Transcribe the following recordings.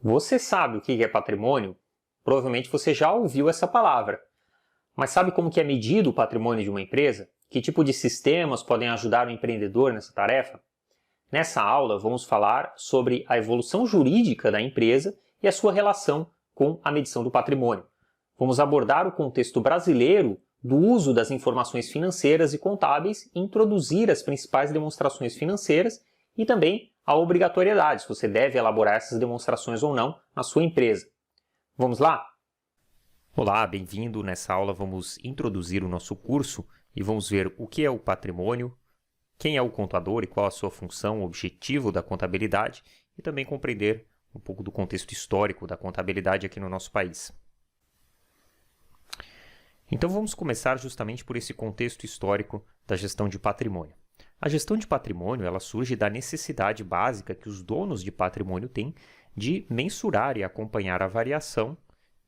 Você sabe o que é patrimônio? Provavelmente você já ouviu essa palavra. Mas sabe como que é medido o patrimônio de uma empresa? Que tipo de sistemas podem ajudar o empreendedor nessa tarefa? Nessa aula, vamos falar sobre a evolução jurídica da empresa e a sua relação com a medição do patrimônio. Vamos abordar o contexto brasileiro do uso das informações financeiras e contábeis e introduzir as principais demonstrações financeiras e também a obrigatoriedade, se você deve elaborar essas demonstrações ou não na sua empresa. Vamos lá? Olá, bem-vindo. Nessa aula vamos introduzir o nosso curso e vamos ver o que é o patrimônio, quem é o contador e qual a sua função, o objetivo da contabilidade e também compreender um pouco do contexto histórico da contabilidade aqui no nosso país. Então vamos começar justamente por esse contexto histórico da gestão de patrimônio. A gestão de patrimônio ela surge da necessidade básica que os donos de patrimônio têm de mensurar e acompanhar a variação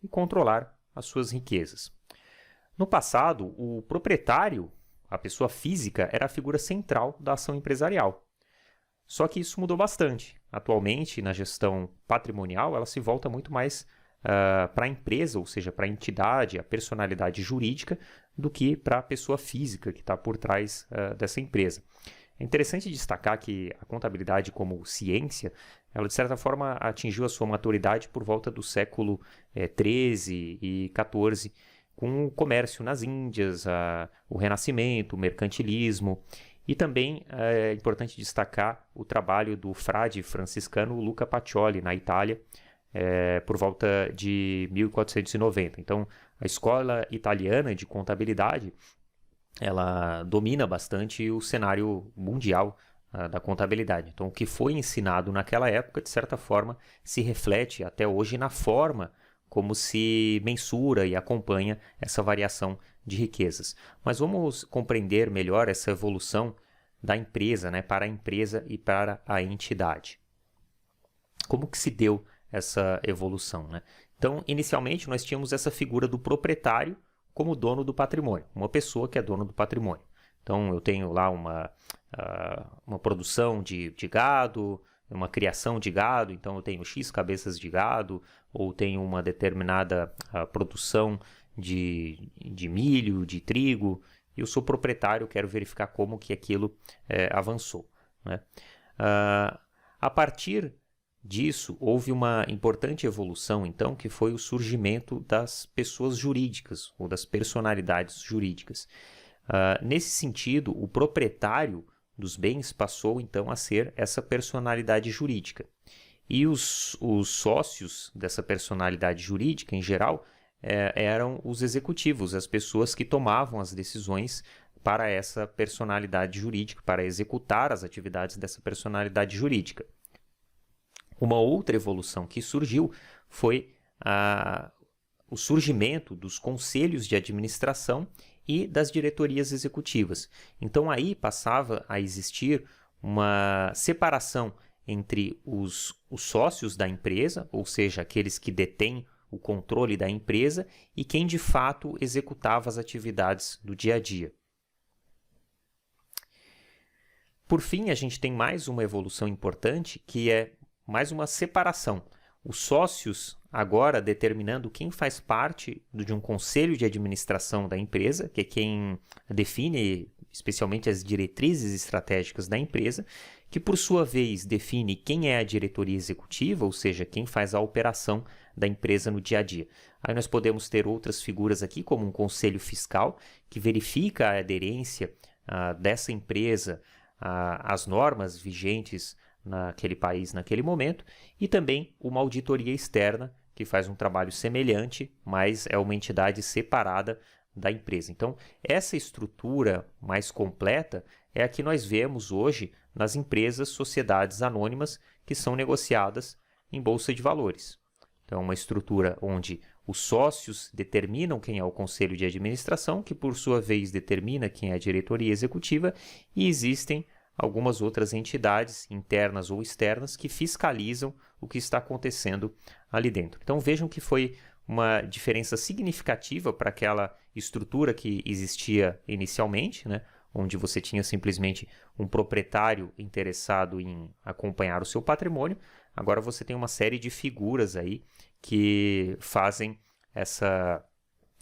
e controlar as suas riquezas. No passado, o proprietário, a pessoa física, era a figura central da ação empresarial. Só que isso mudou bastante. Atualmente, na gestão patrimonial, ela se volta muito mais para a empresa, ou seja, para a entidade, a personalidade jurídica, do que para a pessoa física que está por trás dessa empresa. É interessante destacar que a contabilidade como ciência, ela de certa forma atingiu a sua maturidade por volta do século XIII e XIV, com o comércio nas Índias, o Renascimento, o mercantilismo, e também é importante destacar o trabalho do frade franciscano Luca Pacioli, na Itália, por volta de 1490. Então, a escola italiana de contabilidade, ela domina bastante o cenário mundial da contabilidade. Então, o que foi ensinado naquela época, de certa forma, se reflete até hoje na forma como se mensura e acompanha essa variação de riquezas. Mas vamos compreender melhor essa evolução da empresa, né, para a empresa e para a entidade. Como que se deu essa evolução, né? Então, inicialmente, nós tínhamos essa figura do proprietário como dono do patrimônio, uma pessoa que é dono do patrimônio. Então, eu tenho lá uma produção de gado, uma criação de gado, então eu tenho X cabeças de gado, ou tenho uma determinada produção de milho, de trigo, e eu sou proprietário, quero verificar como que aquilo avançou, né? A partir disso, houve uma importante evolução, então, que foi o surgimento das pessoas jurídicas, ou das personalidades jurídicas. Nesse sentido, o proprietário dos bens passou, então, a ser essa personalidade jurídica. E os sócios dessa personalidade jurídica, em geral, eram os executivos, as pessoas que tomavam as decisões para essa personalidade jurídica, para executar as atividades dessa personalidade jurídica. Uma outra evolução que surgiu foi o surgimento dos conselhos de administração e das diretorias executivas. Então, aí passava a existir uma separação entre os sócios da empresa, ou seja, aqueles que detêm o controle da empresa, e quem de fato executava as atividades do dia a dia. Por fim, a gente tem mais uma evolução importante, que é mais uma separação. Os sócios agora determinando quem faz parte de um conselho de administração da empresa, que é quem define especialmente as diretrizes estratégicas da empresa, que por sua vez define quem é a diretoria executiva, ou seja, quem faz a operação da empresa no dia a dia. Aí nós podemos ter outras figuras aqui, como um conselho fiscal, que verifica a aderência dessa empresa às normas vigentes naquele país, naquele momento, e também uma auditoria externa, que faz um trabalho semelhante, mas é uma entidade separada da empresa. Então, essa estrutura mais completa é a que nós vemos hoje nas empresas, sociedades anônimas que são negociadas em bolsa de valores. Então, é uma estrutura onde os sócios determinam quem é o conselho de administração, que por sua vez determina quem é a diretoria executiva, e existem algumas outras entidades internas ou externas que fiscalizam o que está acontecendo ali dentro. Então vejam que foi uma diferença significativa para aquela estrutura que existia inicialmente, né? onde você tinha simplesmente um proprietário interessado em acompanhar o seu patrimônio, agora você tem uma série de figuras aí que fazem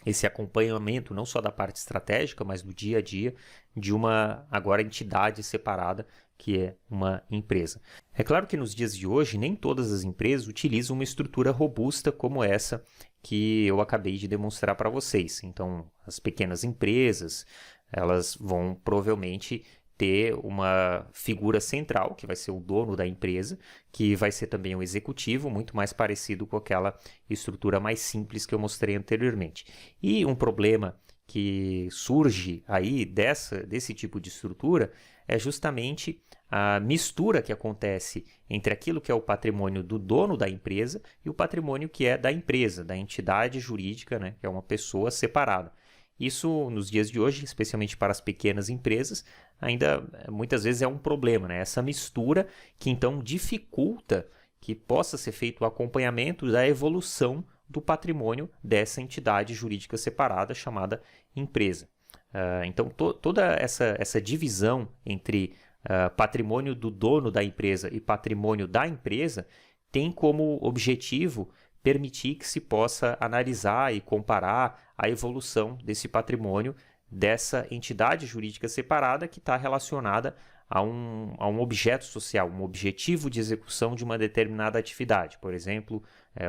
esse acompanhamento, não só da parte estratégica, mas do dia a dia de uma agora entidade separada, que é uma empresa. É claro que nos dias de hoje, nem todas as empresas utilizam uma estrutura robusta como essa que eu acabei de demonstrar para vocês. Então, as pequenas empresas, elas vão provavelmente ter uma figura central, que vai ser o dono da empresa, que vai ser também o executivo, muito mais parecido com aquela estrutura mais simples que eu mostrei anteriormente. E um problema que surge aí desse tipo de estrutura é justamente a mistura que acontece entre aquilo que é o patrimônio do dono da empresa e o patrimônio que é da empresa, da entidade jurídica, né, que é uma pessoa separada. Isso, nos dias de hoje, especialmente para as pequenas empresas, ainda muitas vezes é um problema, né? Essa mistura que então dificulta que possa ser feito o acompanhamento da evolução do patrimônio dessa entidade jurídica separada chamada empresa. Então, toda essa divisão entre patrimônio do dono da empresa e patrimônio da empresa tem como objetivo permitir que se possa analisar e comparar a evolução desse patrimônio dessa entidade jurídica separada que está relacionada a um objeto social, um objetivo de execução de uma determinada atividade. Por exemplo,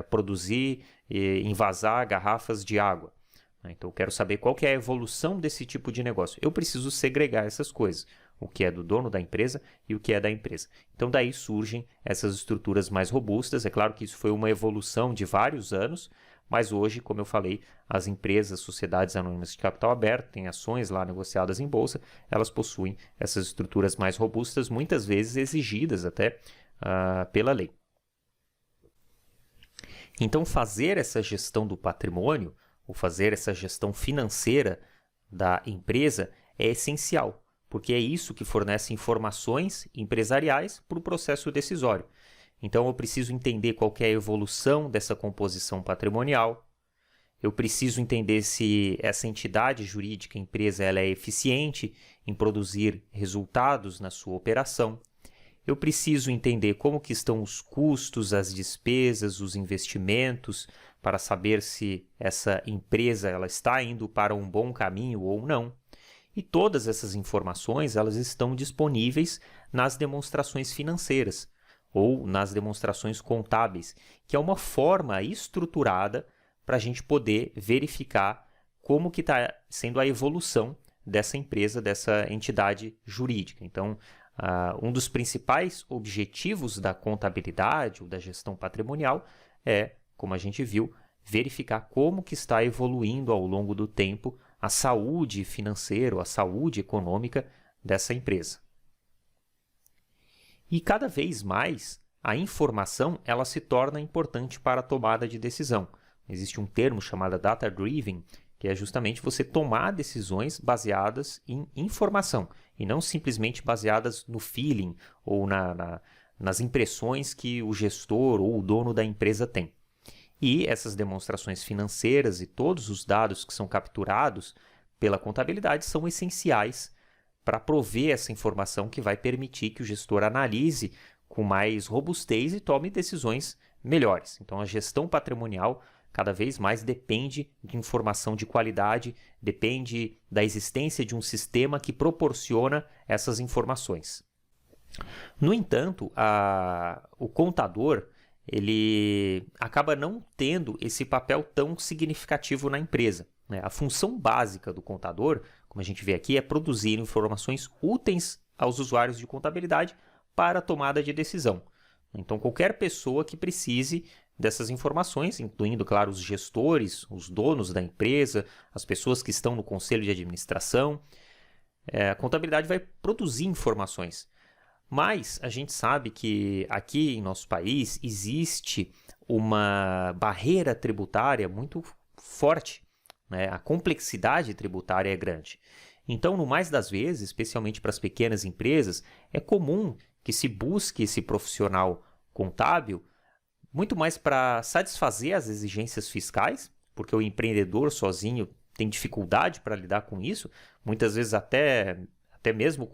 produzir e envasar garrafas de água. Então, eu quero saber qual que é a evolução desse tipo de negócio. Eu preciso segregar essas coisas, o que é do dono da empresa e o que é da empresa. Então, daí surgem essas estruturas mais robustas. É claro que isso foi uma evolução de vários anos, mas hoje, como eu falei, as empresas, sociedades anônimas de capital aberto, têm ações lá negociadas em bolsa, elas possuem essas estruturas mais robustas, muitas vezes exigidas até pela lei. Então, fazer essa gestão do patrimônio, ou fazer essa gestão financeira da empresa é essencial, porque é isso que fornece informações empresariais para o processo decisório. Então, eu preciso entender qual que é a evolução dessa composição patrimonial, eu preciso entender se essa entidade jurídica, empresa, ela é eficiente em produzir resultados na sua operação. Eu preciso entender como que estão os custos, as despesas, os investimentos, para saber se essa empresa ela está indo para um bom caminho ou não. E todas essas informações elas estão disponíveis nas demonstrações financeiras ou nas demonstrações contábeis, que é uma forma estruturada para a gente poder verificar como que está sendo a evolução dessa empresa, dessa entidade jurídica. Então, um dos principais objetivos da contabilidade ou da gestão patrimonial é, como a gente viu, verificar como que está evoluindo ao longo do tempo a saúde financeira, a saúde econômica dessa empresa. E cada vez mais a informação ela se torna importante para a tomada de decisão. Existe um termo chamado data-driven, que é justamente você tomar decisões baseadas em informação e não simplesmente baseadas no feeling ou nas impressões que o gestor ou o dono da empresa tem. E essas demonstrações financeiras e todos os dados que são capturados pela contabilidade são essenciais para prover essa informação que vai permitir que o gestor analise com mais robustez e tome decisões melhores. Então, a gestão patrimonial cada vez mais depende de informação de qualidade, depende da existência de um sistema que proporciona essas informações. No entanto, o contador ele acaba não tendo esse papel tão significativo na empresa, né? A função básica do contador, como a gente vê aqui, é produzir informações úteis aos usuários de contabilidade para a tomada de decisão. Então, qualquer pessoa que precise dessas informações, incluindo, claro, os gestores, os donos da empresa, as pessoas que estão no conselho de administração, a contabilidade vai produzir informações. Mas a gente sabe que aqui em nosso país existe uma barreira tributária muito forte, né? A complexidade tributária é grande. Então, no mais das vezes, especialmente para as pequenas empresas, é comum que se busque esse profissional contábil muito mais para satisfazer as exigências fiscais, porque o empreendedor sozinho tem dificuldade para lidar com isso, muitas vezes até até mesmo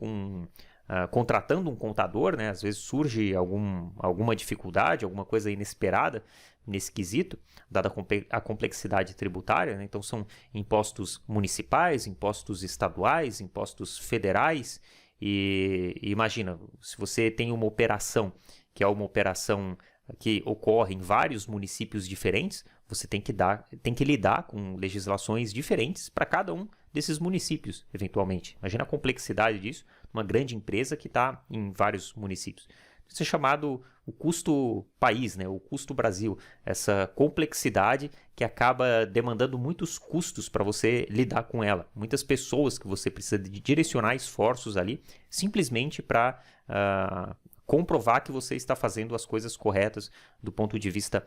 contratando um contador, né? Às vezes surge alguma dificuldade, alguma coisa inesperada nesse quesito, dada a complexidade tributária, né? Então são impostos municipais, impostos estaduais, impostos federais, e imagina, se você tem uma operação que é uma operação que ocorre em vários municípios diferentes, você tem que lidar com legislações diferentes para cada um desses municípios, eventualmente. Imagina a complexidade disso, uma grande empresa que está em vários municípios. Isso é chamado o custo país, né? O custo Brasil, essa complexidade que acaba demandando muitos custos para você lidar com ela. Muitas pessoas que você precisa de direcionar esforços ali, simplesmente para comprovar que você está fazendo as coisas corretas do ponto de vista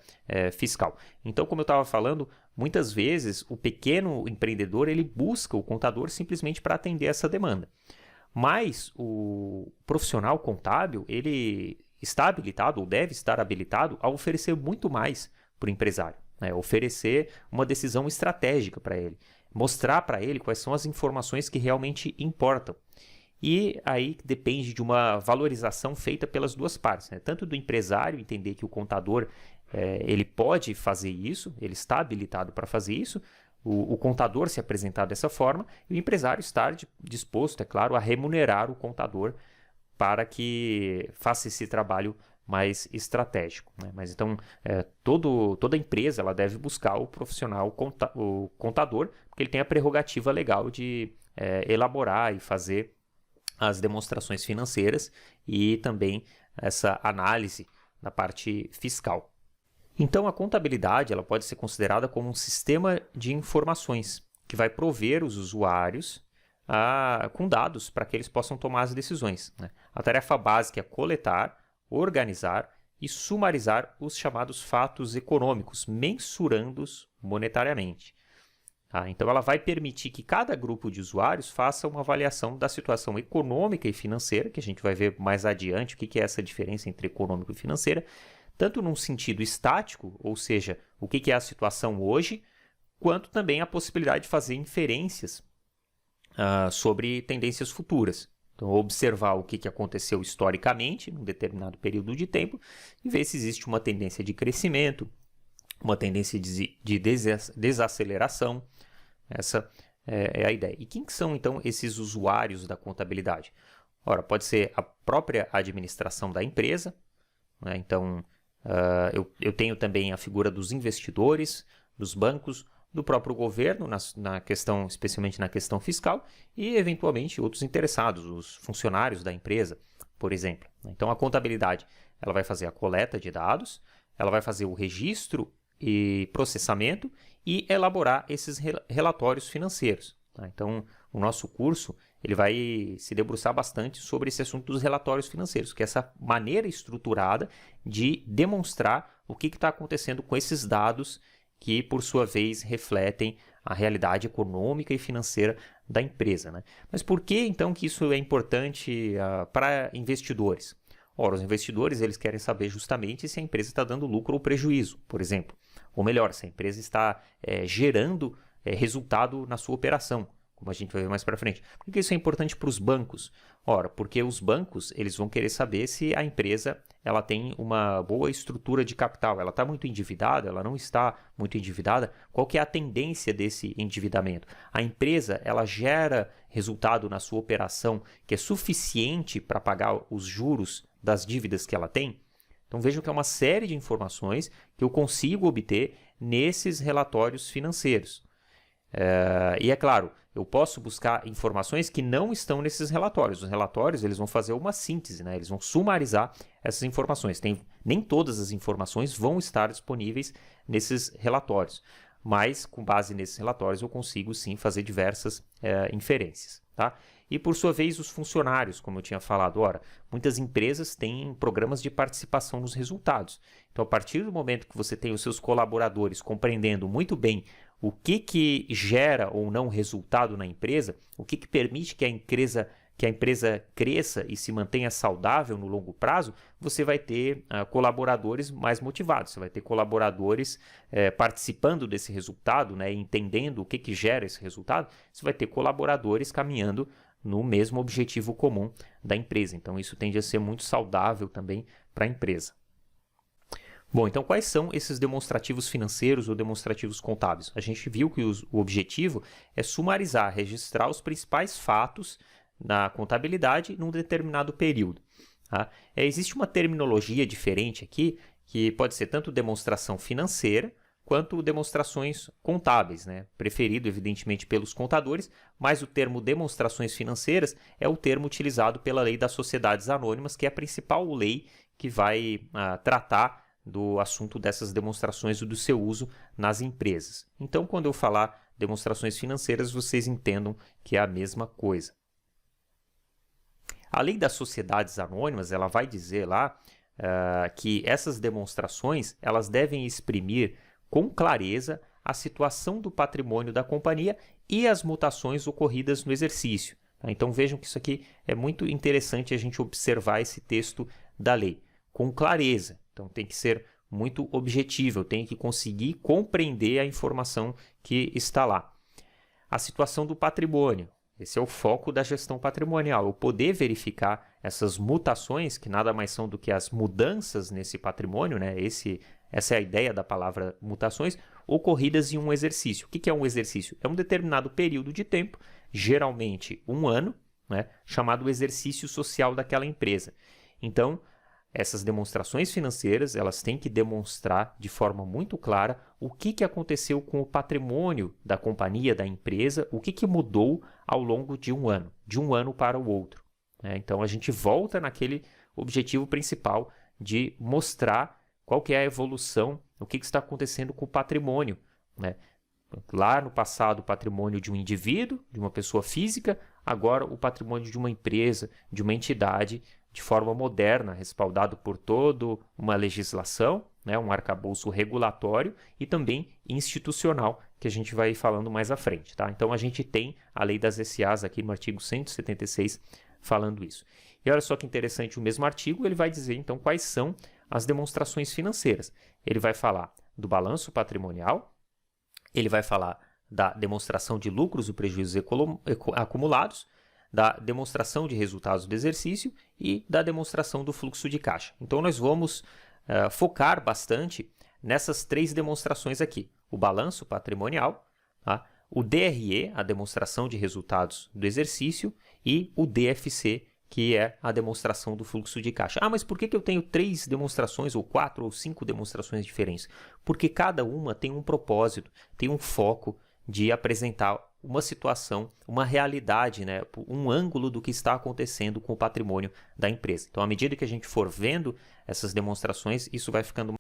fiscal. Então, como eu estava falando, muitas vezes o pequeno empreendedor ele busca o contador simplesmente para atender essa demanda. Mas o profissional contábil, ele está habilitado ou deve estar habilitado a oferecer muito mais para o empresário, né? Oferecer uma decisão estratégica para ele, mostrar para ele quais são as informações que realmente importam. E aí depende de uma valorização feita pelas duas partes, né? Tanto do empresário entender que o contador ele pode fazer isso, ele está habilitado para fazer isso, o contador se apresentar dessa forma e o empresário estar disposto, é claro, a remunerar o contador para que faça esse trabalho mais estratégico, né? Mas então, toda empresa ela deve buscar o profissional, o contador, porque ele tem a prerrogativa legal de elaborar e fazer as demonstrações financeiras e também essa análise na parte fiscal. Então, a contabilidade ela pode ser considerada como um sistema de informações que vai prover os usuários com dados para que eles possam tomar as decisões, né? A tarefa básica é coletar, organizar e sumarizar os chamados fatos econômicos, mensurando-os monetariamente. Então, ela vai permitir que cada grupo de usuários faça uma avaliação da situação econômica e financeira, que a gente vai ver mais adiante o que é essa diferença entre econômico e financeira, tanto num sentido estático, ou seja, o que é a situação hoje, quanto também a possibilidade de fazer inferências sobre tendências futuras. Então, observar o que aconteceu historicamente, num determinado período de tempo, e ver se existe uma tendência de crescimento, uma tendência de desaceleração. Essa é a ideia. E quem são, então, esses usuários da contabilidade? Ora, pode ser a própria administração da empresa, né? Então, eu tenho também a figura dos investidores, dos bancos, do próprio governo, na questão, especialmente na questão fiscal, e, eventualmente, outros interessados, os funcionários da empresa, por exemplo. Então, a contabilidade ela vai fazer a coleta de dados, ela vai fazer o registro e processamento e elaborar esses relatórios financeiros, tá? Então, o nosso curso ele vai se debruçar bastante sobre esse assunto dos relatórios financeiros, que é essa maneira estruturada de demonstrar o que está acontecendo com esses dados que, por sua vez, refletem a realidade econômica e financeira da empresa, né? Mas por que, então, que isso é importante para investidores? Ora, os investidores eles querem saber justamente se a empresa está dando lucro ou prejuízo, por exemplo. Ou melhor, se a empresa está gerando resultado na sua operação, como a gente vai ver mais para frente. Por que isso é importante para os bancos? Ora, porque os bancos eles vão querer saber se a empresa ela tem uma boa estrutura de capital. Ela está muito endividada? Ela não está muito endividada? Qual que é a tendência desse endividamento? A empresa ela gera resultado na sua operação que é suficiente para pagar os juros das dívidas que ela tem? Então vejam que é uma série de informações que eu consigo obter nesses relatórios financeiros. E é claro, eu posso buscar informações que não estão nesses relatórios. Os relatórios eles vão fazer uma síntese, né? Eles vão sumarizar essas informações. Nem todas as informações vão estar disponíveis nesses relatórios, mas com base nesses relatórios eu consigo sim fazer diversas inferências, tá? E por sua vez os funcionários, como eu tinha falado, muitas empresas têm programas de participação nos resultados. Então, a partir do momento que você tem os seus colaboradores compreendendo muito bem o que gera ou não resultado na empresa, o que permite que a empresa cresça e se mantenha saudável no longo prazo, você vai ter colaboradores mais motivados, você vai ter colaboradores participando desse resultado, né, entendendo o que gera esse resultado, você vai ter colaboradores caminhando no mesmo objetivo comum da empresa. Então, isso tende a ser muito saudável também para a empresa. Bom, então quais são esses demonstrativos financeiros ou demonstrativos contábeis? A gente viu que o objetivo é sumarizar, registrar os principais fatos na contabilidade num determinado período. Tá? Existe uma terminologia diferente aqui, que pode ser tanto demonstração financeira, quanto demonstrações contábeis, né? Preferido, evidentemente, pelos contadores, mas o termo demonstrações financeiras é o termo utilizado pela Lei das Sociedades Anônimas, que é a principal lei que vai tratar do assunto dessas demonstrações e do seu uso nas empresas. Então, quando eu falar demonstrações financeiras, vocês entendam que é a mesma coisa. A Lei das Sociedades Anônimas, ela vai dizer lá que essas demonstrações elas devem exprimir com clareza a situação do patrimônio da companhia e as mutações ocorridas no exercício. Tá? Então vejam que isso aqui é muito interessante a gente observar esse texto da lei, com clareza. Então tem que ser muito objetivo, eu tenho que conseguir compreender a informação que está lá. A situação do patrimônio. Esse é o foco da gestão patrimonial, eu poder verificar essas mutações, que nada mais são do que as mudanças nesse patrimônio, né? Essa é a ideia da palavra mutações, ocorridas em um exercício. O que é um exercício? É um determinado período de tempo, geralmente um ano, né? Chamado exercício social daquela empresa. Então, essas demonstrações financeiras, elas têm que demonstrar de forma muito clara o que aconteceu com o patrimônio da companhia, da empresa, o que mudou ao longo de um ano para o outro. Então, a gente volta naquele objetivo principal de mostrar qual que é a evolução, o que está acontecendo com o patrimônio. Lá no passado, o patrimônio de um indivíduo, de uma pessoa física, agora o patrimônio de uma empresa, de uma entidade, de forma moderna, respaldado por toda uma legislação, um arcabouço regulatório e também institucional, que a gente vai falando mais à frente. Tá? Então, a gente tem a lei das SAs aqui no artigo 176 falando isso. E olha só que interessante, o mesmo artigo ele vai dizer, então, quais são as demonstrações financeiras. Ele vai falar do balanço patrimonial, ele vai falar da demonstração de lucros e prejuízos acumulados, da demonstração de resultados do exercício e da demonstração do fluxo de caixa. Então, nós vamos focar bastante nessas três demonstrações aqui. O balanço patrimonial, tá? O DRE, a demonstração de resultados do exercício, e o DFC, que é a demonstração do fluxo de caixa. Mas por que eu tenho 3 demonstrações, ou 4 ou 5 demonstrações diferentes? Porque cada uma tem um propósito, tem um foco de apresentar uma situação, uma realidade, um ângulo do que está acontecendo com o patrimônio da empresa. Então, à medida que a gente for vendo essas demonstrações, isso vai ficando...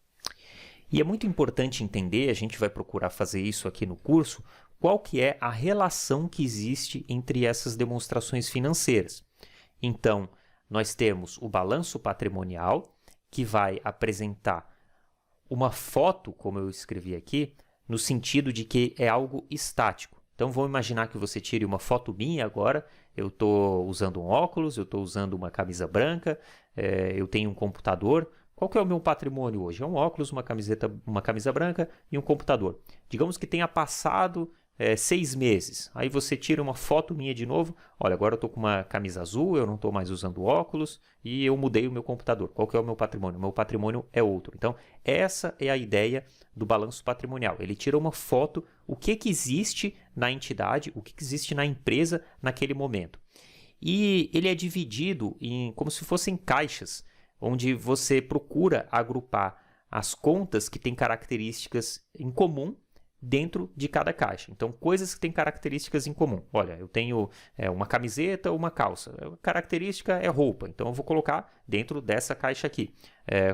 E é muito importante entender, a gente vai procurar fazer isso aqui no curso, qual que é a relação que existe entre essas demonstrações financeiras. Então, nós temos o balanço patrimonial, que vai apresentar uma foto, como eu escrevi aqui, no sentido de que é algo estático. Então, vamos imaginar que você tire uma foto minha agora, eu estou usando um óculos, eu estou usando uma camisa branca, eu tenho um computador. Qual que é o meu patrimônio hoje? É um óculos, uma camisa branca e um computador. Digamos que tenha passado 6 meses. Aí você tira uma foto minha de novo. Olha, agora eu estou com uma camisa azul, eu não estou mais usando óculos e eu mudei o meu computador. Qual que é o meu patrimônio? O meu patrimônio é outro. Então, essa é a ideia do balanço patrimonial. Ele tira uma foto, o que existe na entidade, o que existe na empresa naquele momento. E ele é dividido como se fossem caixas, onde você procura agrupar as contas que têm características em comum dentro de cada caixa. Então, coisas que têm características em comum. Olha, eu tenho uma camiseta ou uma calça. A característica é roupa, então eu vou colocar dentro dessa caixa aqui.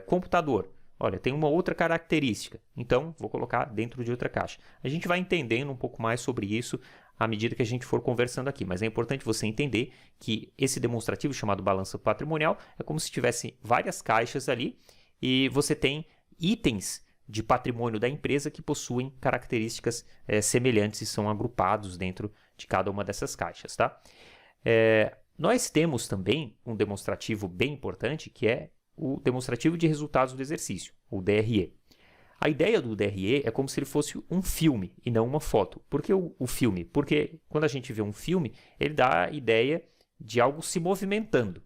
Computador. Olha, tem uma outra característica, então vou colocar dentro de outra caixa. A gente vai entendendo um pouco mais sobre isso à medida que a gente for conversando aqui, mas é importante você entender que esse demonstrativo chamado balanço patrimonial é como se tivesse várias caixas ali e você tem itens de patrimônio da empresa que possuem características semelhantes e são agrupados dentro de cada uma dessas caixas. Tá? Nós temos também um demonstrativo bem importante, que é o demonstrativo de resultados do exercício, o DRE. A ideia do DRE é como se ele fosse um filme e não uma foto. Por que o filme? Porque quando a gente vê um filme, ele dá a ideia de algo se movimentando.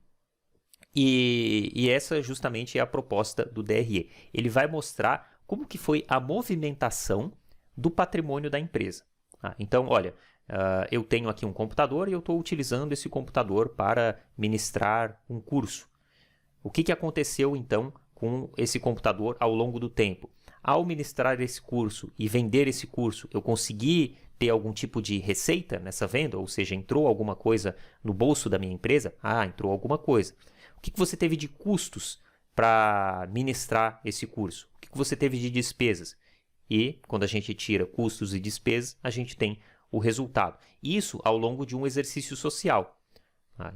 E essa justamente é a proposta do DRE. Ele vai mostrar como que foi a movimentação do patrimônio da empresa. Então, olha, eu tenho aqui um computador e eu estou utilizando esse computador para ministrar um curso. O que aconteceu, então, com esse computador ao longo do tempo? Ao ministrar esse curso e vender esse curso, eu consegui ter algum tipo de receita nessa venda? Ou seja, entrou alguma coisa no bolso da minha empresa? Entrou alguma coisa. O que você teve de custos para ministrar esse curso? O que você teve de despesas? E, quando a gente tira custos e despesas, a gente tem o resultado. Isso ao longo de um exercício social.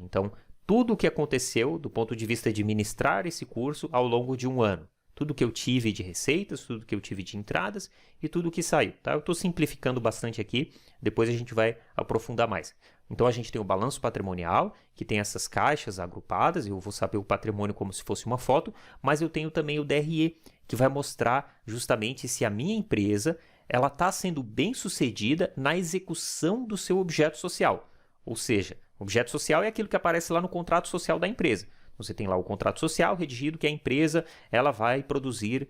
Então, tudo o que aconteceu do ponto de vista de ministrar esse curso ao longo de um ano. Tudo que eu tive de receitas, tudo que eu tive de entradas e tudo que saiu. Tá? Eu estou simplificando bastante aqui, depois a gente vai aprofundar mais. Então, a gente tem o balanço patrimonial, que tem essas caixas agrupadas, eu vou saber o patrimônio como se fosse uma foto, mas eu tenho também o DRE, que vai mostrar justamente se a minha empresa ela está sendo bem sucedida na execução do seu objeto social. Ou seja, objeto social é aquilo que aparece lá no contrato social da empresa. Você tem lá o contrato social redigido que a empresa ela vai produzir,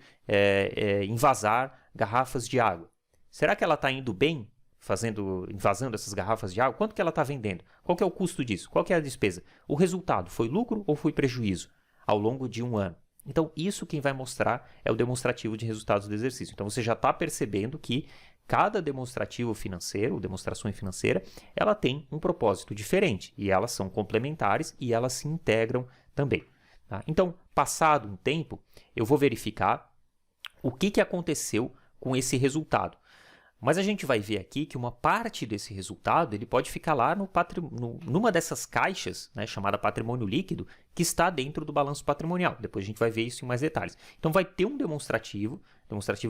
envasar garrafas de água. Será que ela está indo bem envasando essas garrafas de água? Quanto que ela está vendendo? Qual que é o custo disso? Qual que é a despesa? O resultado foi lucro ou foi prejuízo ao longo de um ano? Então, isso quem vai mostrar é o demonstrativo de resultados do exercício. Então, você já está percebendo que cada demonstrativo financeiro, demonstração financeira, ela tem um propósito diferente e elas são complementares e elas se integram também. Tá? Então, passado um tempo, eu vou verificar o que aconteceu com esse resultado. Mas a gente vai ver aqui que uma parte desse resultado ele pode ficar lá numa dessas caixas, né, chamada patrimônio líquido, que está dentro do balanço patrimonial. Depois a gente vai ver isso em mais detalhes. Então vai ter um demonstrativo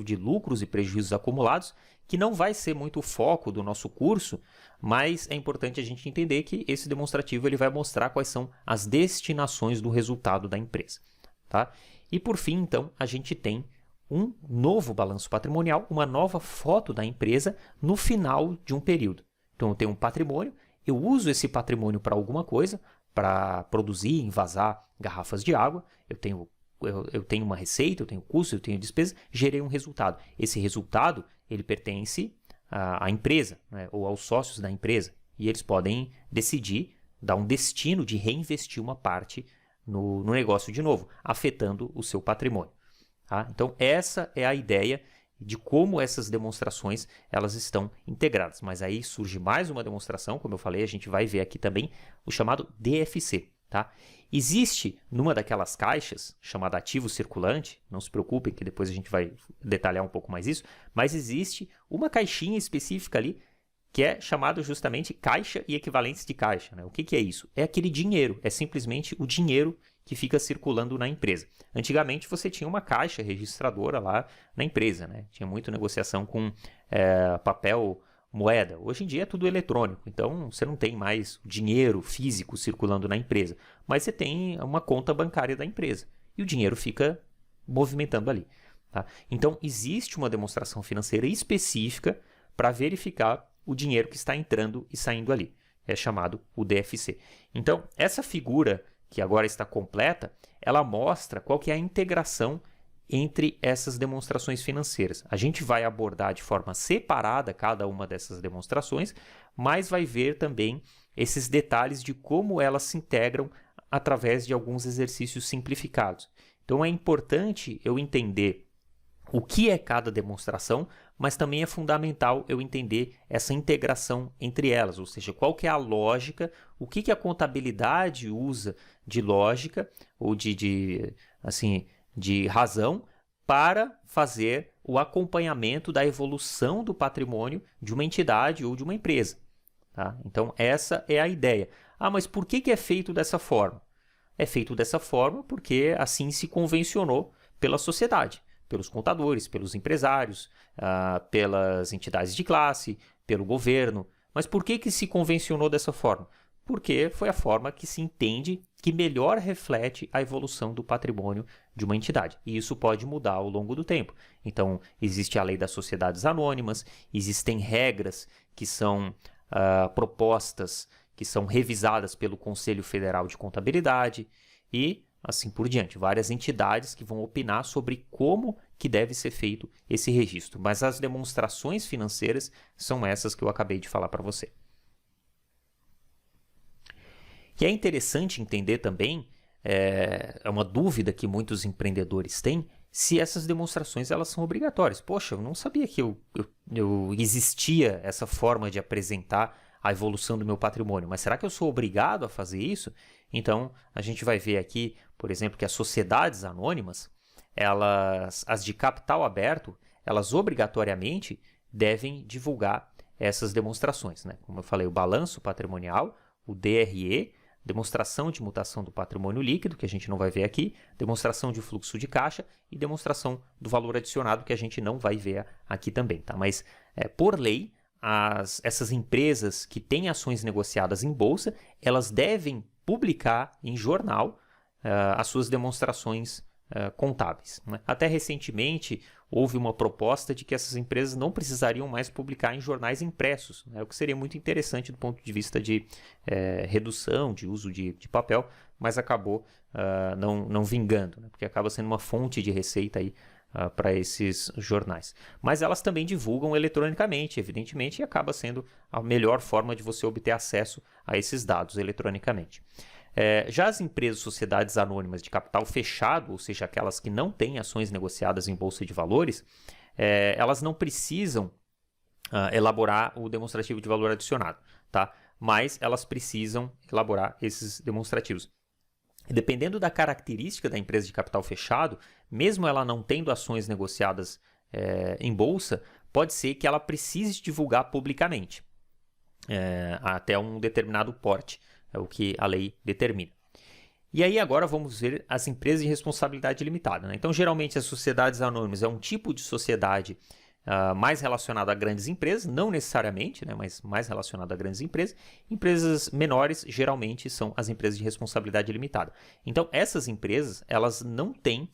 de lucros e prejuízos acumulados, que não vai ser muito o foco do nosso curso, mas é importante a gente entender que esse demonstrativo ele vai mostrar quais são as destinações do resultado da empresa. Tá? E por fim, então, a gente tem um novo balanço patrimonial, uma nova foto da empresa no final de um período. Então, eu tenho um patrimônio, eu uso esse patrimônio para alguma coisa, para produzir, envasar garrafas de água, eu tenho uma receita, eu tenho custo, eu tenho despesa, gerei um resultado. Esse resultado, ele pertence à empresa, né, ou aos sócios da empresa, e eles podem decidir, dar um destino de reinvestir uma parte no negócio de novo, afetando o seu patrimônio. Tá? Então, essa é a ideia de como essas demonstrações elas estão integradas. Mas aí surge mais uma demonstração, como eu falei, a gente vai ver aqui também o chamado DFC. Tá? Existe numa daquelas caixas, chamada ativo circulante, não se preocupem que depois a gente vai detalhar um pouco mais isso, mas existe uma caixinha específica ali que é chamado justamente caixa e equivalentes de caixa. Né? O que é isso? É aquele dinheiro, é simplesmente o dinheiro que fica circulando na empresa. Antigamente você tinha uma caixa registradora lá na empresa, né? Tinha muita negociação com papel, moeda. Hoje em dia é tudo eletrônico, então você não tem mais dinheiro físico circulando na empresa, mas você tem uma conta bancária da empresa e o dinheiro fica movimentando ali. Tá? Então existe uma demonstração financeira específica para verificar o dinheiro que está entrando e saindo ali. É chamado o DFC. Então essa figura que agora está completa, ela mostra qual que é a integração entre essas demonstrações financeiras. A gente vai abordar de forma separada cada uma dessas demonstrações, mas vai ver também esses detalhes de como elas se integram através de alguns exercícios simplificados. Então é importante eu entender o que é cada demonstração, mas também é fundamental eu entender essa integração entre elas, ou seja, qual que é a lógica, o que a contabilidade usa de lógica ou de razão para fazer o acompanhamento da evolução do patrimônio de uma entidade ou de uma empresa. Tá? Então, essa é a ideia. Mas por que é feito dessa forma? É feito dessa forma porque assim se convencionou pela sociedade, pelos contadores, pelos empresários, pelas entidades de classe, pelo governo. Mas por que se convencionou dessa forma? Porque foi a forma que se entende que melhor reflete a evolução do patrimônio de uma entidade. E isso pode mudar ao longo do tempo. Então, existe a lei das sociedades anônimas, existem regras que são propostas, que são revisadas pelo Conselho Federal de Contabilidade e assim por diante. Várias entidades que vão opinar sobre como que deve ser feito esse registro. Mas as demonstrações financeiras são essas que eu acabei de falar para você. E é interessante entender também, é uma dúvida que muitos empreendedores têm, se essas demonstrações elas são obrigatórias. Poxa, eu não sabia que existia essa forma de apresentar a evolução do meu patrimônio, mas será que eu sou obrigado a fazer isso? Então, a gente vai ver aqui, por exemplo, que as sociedades anônimas, as de capital aberto, elas obrigatoriamente devem divulgar essas demonstrações, né? Como eu falei, o balanço patrimonial, o DRE, demonstração de mutação do patrimônio líquido, que a gente não vai ver aqui, demonstração de fluxo de caixa e demonstração do valor adicionado, que a gente não vai ver aqui também, tá? Mas, por lei, essas empresas que têm ações negociadas em bolsa, elas devem publicar em jornal as suas demonstrações contábeis, né? Até recentemente houve uma proposta de que essas empresas não precisariam mais publicar em jornais impressos, né? O que seria muito interessante do ponto de vista de redução de uso de papel, mas acabou não vingando, né? Porque acaba sendo uma fonte de receita aí para esses jornais. Mas elas também divulgam eletronicamente, evidentemente, e acaba sendo a melhor forma de você obter acesso a esses dados eletronicamente. Já as empresas, sociedades anônimas de capital fechado, ou seja, aquelas que não têm ações negociadas em bolsa de valores, elas não precisam elaborar o demonstrativo de valor adicionado, tá? Mas elas precisam elaborar esses demonstrativos. Dependendo da característica da empresa de capital fechado, mesmo ela não tendo ações negociadas em bolsa, pode ser que ela precise divulgar publicamente até um determinado porte, é o que a lei determina. E aí agora vamos ver as empresas de responsabilidade limitada, né? Então, geralmente as sociedades anônimas é um tipo de sociedade mais relacionado a grandes empresas, não necessariamente, né, mas mais relacionado a grandes empresas. Empresas menores, geralmente, são as empresas de responsabilidade limitada. Então, essas empresas, elas não têm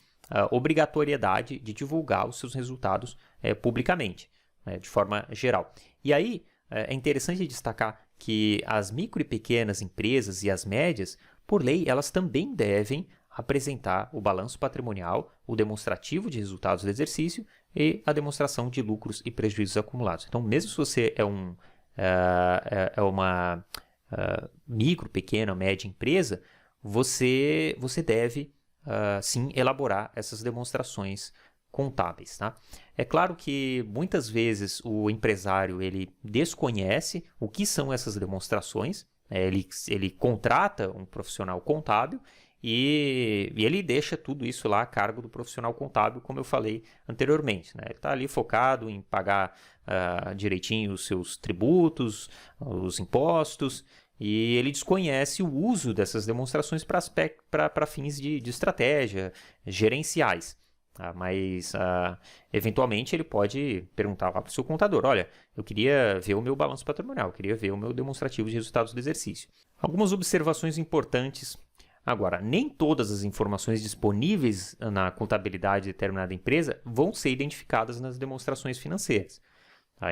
obrigatoriedade de divulgar os seus resultados publicamente, né, de forma geral. E aí, é interessante destacar que as micro e pequenas empresas e as médias, por lei, elas também devem apresentar o balanço patrimonial, o demonstrativo de resultados do exercício e a demonstração de lucros e prejuízos acumulados. Então, mesmo se você é uma micro, pequena, média empresa, você deve sim elaborar essas demonstrações contábeis, tá? É claro que muitas vezes o empresário ele desconhece o que são essas demonstrações, ele contrata um profissional contábil e ele deixa tudo isso lá a cargo do profissional contábil, como eu falei anteriormente, né? Ele está ali focado em pagar direitinho os seus tributos, os impostos, e ele desconhece o uso dessas demonstrações para fins de estratégia, gerenciais. Mas, eventualmente, ele pode perguntar para o seu contador, olha, eu queria ver o meu balanço patrimonial, eu queria ver o meu demonstrativo de resultados do exercício. Algumas observações importantes. Agora, nem todas as informações disponíveis na contabilidade de determinada empresa vão ser identificadas nas demonstrações financeiras.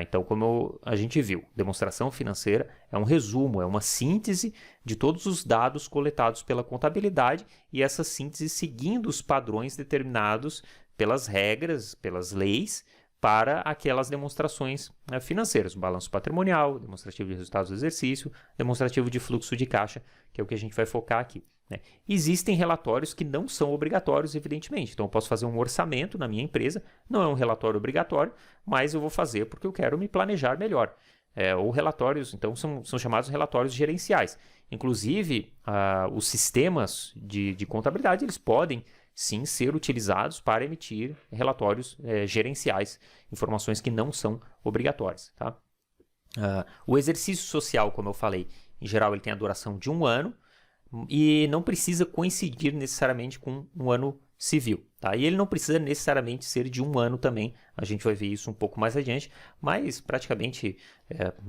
Então, como a gente viu, demonstração financeira é um resumo, é uma síntese de todos os dados coletados pela contabilidade e essa síntese seguindo os padrões determinados pelas regras, pelas leis, para aquelas demonstrações financeiras, o balanço patrimonial, demonstrativo de resultados do exercício, demonstrativo de fluxo de caixa, que é o que a gente vai focar aqui, né? Existem relatórios que não são obrigatórios, evidentemente. Então, eu posso fazer um orçamento na minha empresa, não é um relatório obrigatório, mas eu vou fazer porque eu quero me planejar melhor. Ou relatórios, então, são chamados relatórios gerenciais. Inclusive, os sistemas de contabilidade, eles podem sim ser utilizados para emitir relatórios gerenciais, informações que não são obrigatórias, tá? O exercício social, como eu falei, em geral ele tem a duração de 1 ano e não precisa coincidir necessariamente com um ano civil, tá? E ele não precisa necessariamente ser de 1 ano também, a gente vai ver isso um pouco mais adiante, mas praticamente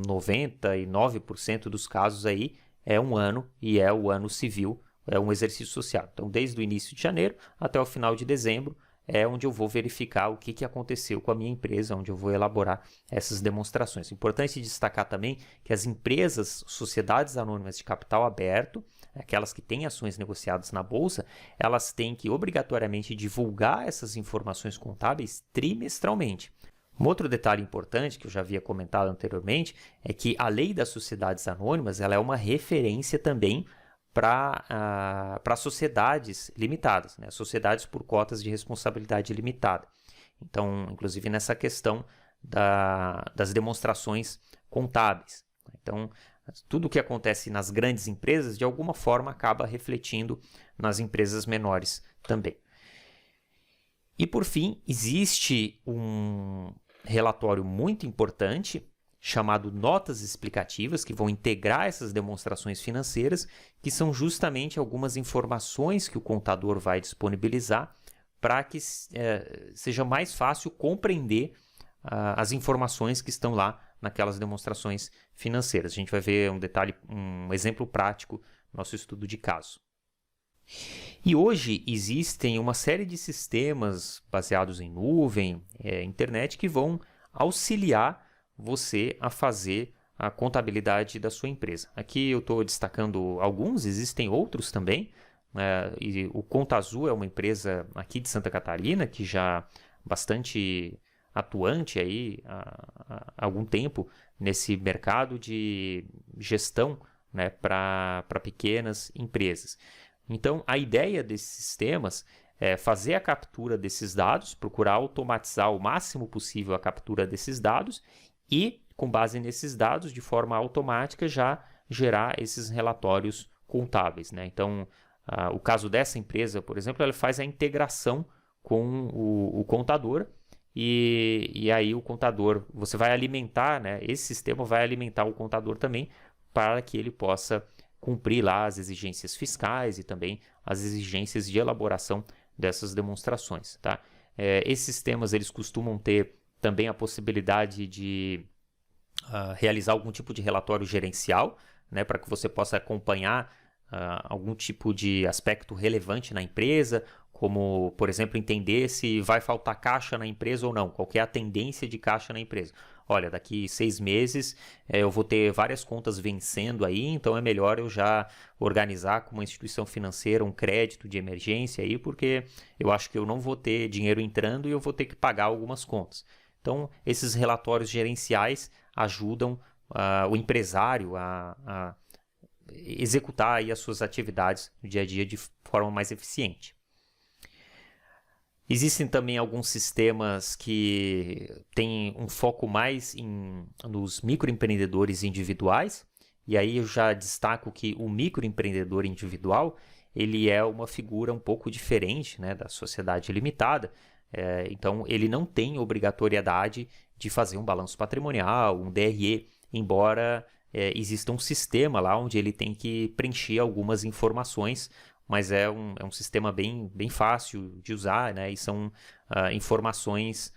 99% dos casos aí é 1 ano e é o ano civil, é um exercício social. Então, desde o início de janeiro até o final de dezembro é onde eu vou verificar o que aconteceu com a minha empresa, onde eu vou elaborar essas demonstrações. Importante destacar também que as empresas, sociedades anônimas de capital aberto, aquelas que têm ações negociadas na bolsa, elas têm que obrigatoriamente divulgar essas informações contábeis trimestralmente. Um outro detalhe importante que eu já havia comentado anteriormente é que a lei das sociedades anônimas ela é uma referência também para sociedades limitadas, né? Sociedades por cotas de responsabilidade limitada. Então, inclusive nessa questão das demonstrações contábeis. Então, tudo o que acontece nas grandes empresas, de alguma forma, acaba refletindo nas empresas menores também. E, por fim, existe um relatório muito importante chamado notas explicativas, que vão integrar essas demonstrações financeiras, que são justamente algumas informações que o contador vai disponibilizar para que seja mais fácil compreender as informações que estão lá naquelas demonstrações financeiras. A gente vai ver um exemplo prático no nosso estudo de caso. E hoje existem uma série de sistemas baseados em nuvem, internet, que vão auxiliar você a fazer a contabilidade da sua empresa. Aqui eu estou destacando alguns, existem outros também. E o Conta Azul é uma empresa aqui de Santa Catarina que já bastante atuante aí há algum tempo nesse mercado de gestão, né, para pequenas empresas. Então, a ideia desses sistemas é fazer a captura desses dados, procurar automatizar o máximo possível a captura desses dados e, com base nesses dados, de forma automática, já gerar esses relatórios contábeis, né? Então, o caso dessa empresa, por exemplo, ela faz a integração com o contador e aí o contador, você vai alimentar, né? Esse sistema vai alimentar o contador também para que ele possa cumprir lá as exigências fiscais e também as exigências de elaboração dessas demonstrações, tá? Esses sistemas eles costumam ter também a possibilidade de realizar algum tipo de relatório gerencial, né, para que você possa acompanhar algum tipo de aspecto relevante na empresa, como, por exemplo, entender se vai faltar caixa na empresa ou não, qual que é a tendência de caixa na empresa. Olha, daqui 6 meses eu vou ter várias contas vencendo aí, então é melhor eu já organizar com uma instituição financeira um crédito de emergência aí, porque eu acho que eu não vou ter dinheiro entrando e eu vou ter que pagar algumas contas. Então, esses relatórios gerenciais ajudam o empresário a executar aí as suas atividades no dia a dia de forma mais eficiente. Existem também alguns sistemas que têm um foco mais nos microempreendedores individuais, e aí eu já destaco que o microempreendedor individual ele é uma figura um pouco diferente, né, da sociedade limitada. Então, ele não tem obrigatoriedade de fazer um balanço patrimonial, um DRE, embora exista um sistema lá onde ele tem que preencher algumas informações, mas é um sistema bem fácil de usar, né? E são informações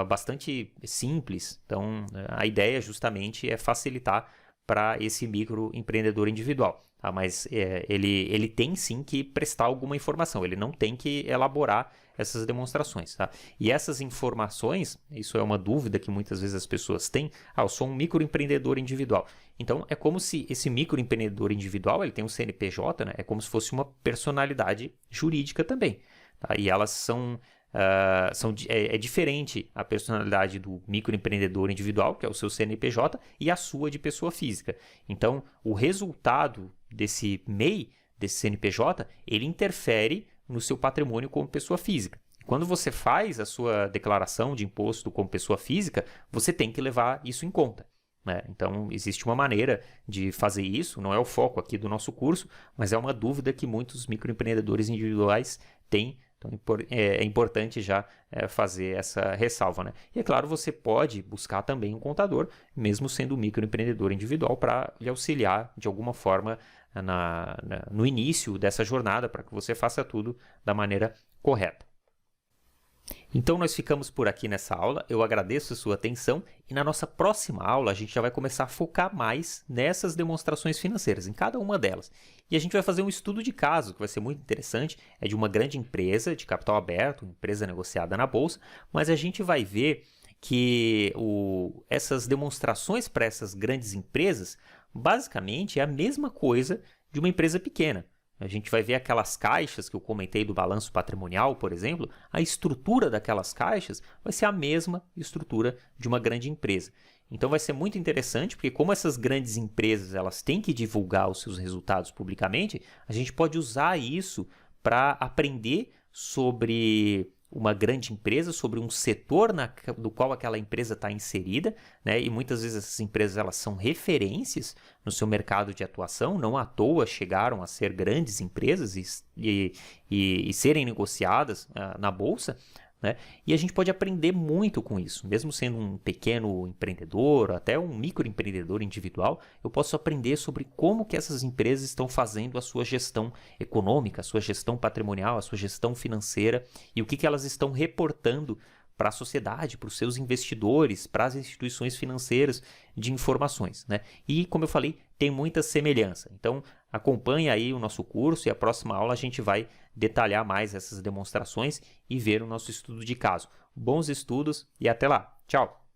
bastante simples. Então, a ideia justamente é facilitar para esse microempreendedor individual. Tá? Mas ele tem sim que prestar alguma informação, ele não tem que elaborar essas demonstrações. Tá? E essas informações, isso é uma dúvida que muitas vezes as pessoas têm, eu sou um microempreendedor individual. Então, é como se esse microempreendedor individual, ele tem um CNPJ, né? É como se fosse uma personalidade jurídica também. Tá? E elas é diferente a personalidade do microempreendedor individual, que é o seu CNPJ, e a sua de pessoa física. Então, o resultado desse MEI, desse CNPJ, ele interfere no seu patrimônio como pessoa física. Quando você faz a sua declaração de imposto como pessoa física, você tem que levar isso em conta. Né? Então, existe uma maneira de fazer isso, não é o foco aqui do nosso curso, mas é uma dúvida que muitos microempreendedores individuais têm. Então, é importante já fazer essa ressalva. Né? E, é claro, você pode buscar também um contador, mesmo sendo um microempreendedor individual, para lhe auxiliar de alguma forma no início dessa jornada, para que você faça tudo da maneira correta. Então, nós ficamos por aqui nessa aula. Eu agradeço a sua atenção e na nossa próxima aula a gente já vai começar a focar mais nessas demonstrações financeiras, em cada uma delas. E a gente vai fazer um estudo de caso, que vai ser muito interessante. É de uma grande empresa de capital aberto, uma empresa negociada na bolsa, mas a gente vai ver que essas demonstrações para essas grandes empresas, basicamente é a mesma coisa de uma empresa pequena. A gente vai ver aquelas caixas que eu comentei do balanço patrimonial, por exemplo, a estrutura daquelas caixas vai ser a mesma estrutura de uma grande empresa. Então vai ser muito interessante, porque como essas grandes empresas elas têm que divulgar os seus resultados publicamente, a gente pode usar isso para aprender sobre uma grande empresa, sobre um setor do qual aquela empresa está inserida, né? E muitas vezes essas empresas elas são referências no seu mercado de atuação, não à toa chegaram a ser grandes empresas e serem negociadas na bolsa, né? E a gente pode aprender muito com isso, mesmo sendo um pequeno empreendedor, até um microempreendedor individual, eu posso aprender sobre como que essas empresas estão fazendo a sua gestão econômica, a sua gestão patrimonial, a sua gestão financeira e o que elas estão reportando para a sociedade, para os seus investidores, para as instituições financeiras de informações, né? E, como eu falei, tem muita semelhança. Então, acompanhe aí o nosso curso e a próxima aula a gente vai detalhar mais essas demonstrações e ver o nosso estudo de caso. Bons estudos e até lá. Tchau!